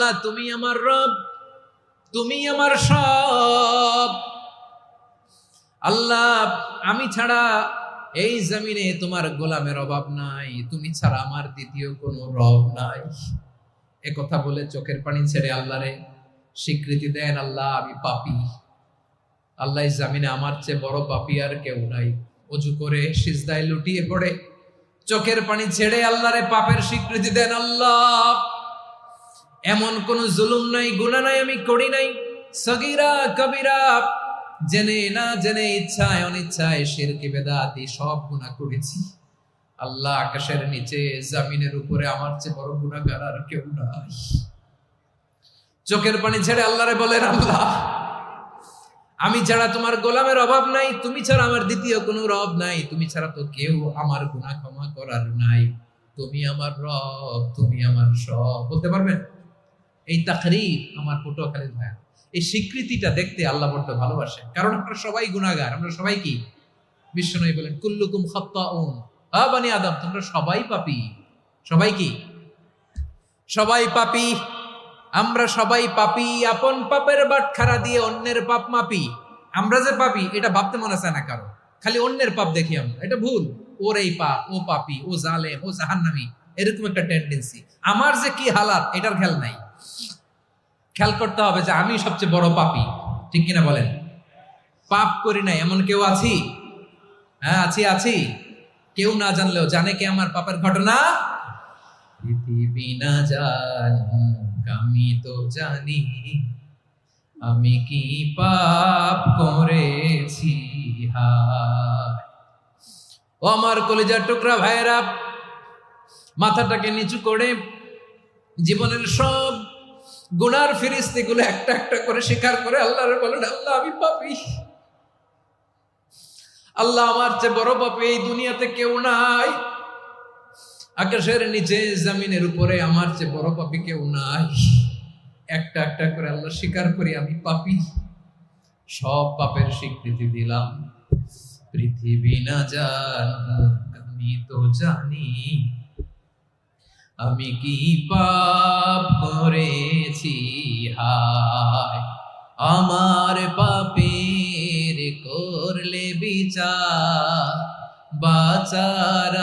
আল্লাহ তুমি আমার রব, তুমি আমার সব। আল্লাহ আমি ছাড়া এই জমিনে তোমার গোলামের অভাব নাই, তুমি ছাড়া আমার দ্বিতীয় কোনো রব নাই। এ কথা বলে চোখের পানি ছেড়ে আল্লাহরে স্বীকৃতি দেন, আল্লাহ আমি পাপী। আল্লাহ জামিনে আমার চেয়ে বড় পাপী আর কেউ নাই। অজু করে সিজদায় লুটিয়ে পড়ে চোখের পানি ছেড়ে আল্লাহরে পাপের স্বীকৃতি দেন, আল্লাহ এমন কোন জুলুম নাই, গুনাহ নাই আমি করি নাই, সগীরা কবিরা, জেনে না জেনে, ইচ্ছায় অনিচ্ছায়, শিরকি বেদাতি সব গুনাহ করেছি। আল্লাহ আকাশের নিচে জমিনের উপরে আমার চেয়ে বড় গুনাহগার আর কেউ নাই। চোখের পানি ছেড়ে আল্লাহরে বলেন, আল্লাহ আমি ছাড়া তোমার গোলামের অভাব নাই, তুমি ছাড়া আমার দ্বিতীয় কোনো রব নাই, তুমি ছাড়া তো কেউ আমার গুনাহ ক্ষমা করার নাই, তুমি আমার রব, তুমি আমার সব। বলতে পারবেন? এই তাকরীর আমার পটুয়াখালীর ভাই, এই স্বীকৃতিটা দেখতে আল্লাহ বড় ভালোবাসে, কারণ আমরা সবাই গুনাহগার। আমরা সবাই কি? বিশ্বনবী বলেন কুল্লুকুম খাত্তাউন, আ বনি আদম তোমরা সবাই পাপী। সবাই কি? সবাই পাপী। আমরা সবাই পাপী, আপন পাপের বাটখারা দিয়ে অন্যের পাপ মাপি। আমরা যে পাপী এটা ভাবতে মনে চায় না কারো, খালি অন্যের পাপ দেখি আমরা, এটা ভুল। ওর এই পাপ, ও পাপী, ও জালেম, ও জাহান্নামী, এরকম একটা টেন্ডেন্সি। আমার যে কি হালাত এটার খেয়াল নাই। খেয়াল করতে হবে যে আমি সবচেয়ে বড় পাপী, ঠিক কিনা বলেন? পাপ করি নাই এমন কেউ আছি? হ্যাঁ আছি। কেউ না জানলেও জানে কে আমার পাপের ঘটনা? পৃথিবী না জানুক আমি তো জানি, আমি কি পাপ করেছি। হায় ও আমার কলিজার টুকরা ভাইয়েরা, মাথাটাকে নিচু করে জীবনের সব গুনার ফিরিস্তিগুলো একটা একটা করে স্বীকার করে আল্লাহরে বলেন, আল্লাহ আমি পাপী। আল্লাহ আমার চেয়ে বড় পাপী এই দুনিয়াতে কেউ নাই। আকাশের নিচে জমিনের উপরে আমার চেয়ে বড় পাপী কেউ নাই। একটা একটা করে আল্লাহ স্বীকার করি আমি পাপী, সব পাপের স্বীকৃতি দিলাম। পৃথিবী না জানুক আমি তো জানি, আমি কি পাপ করেছি। হায় আমার পাপের করলে বিচার, বাঁচার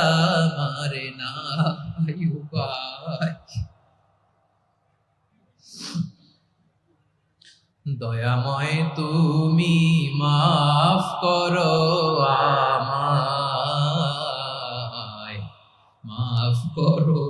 আমার নাই উপায়। দয়াময় তুমি মাফ করো আমায়, মাফ করো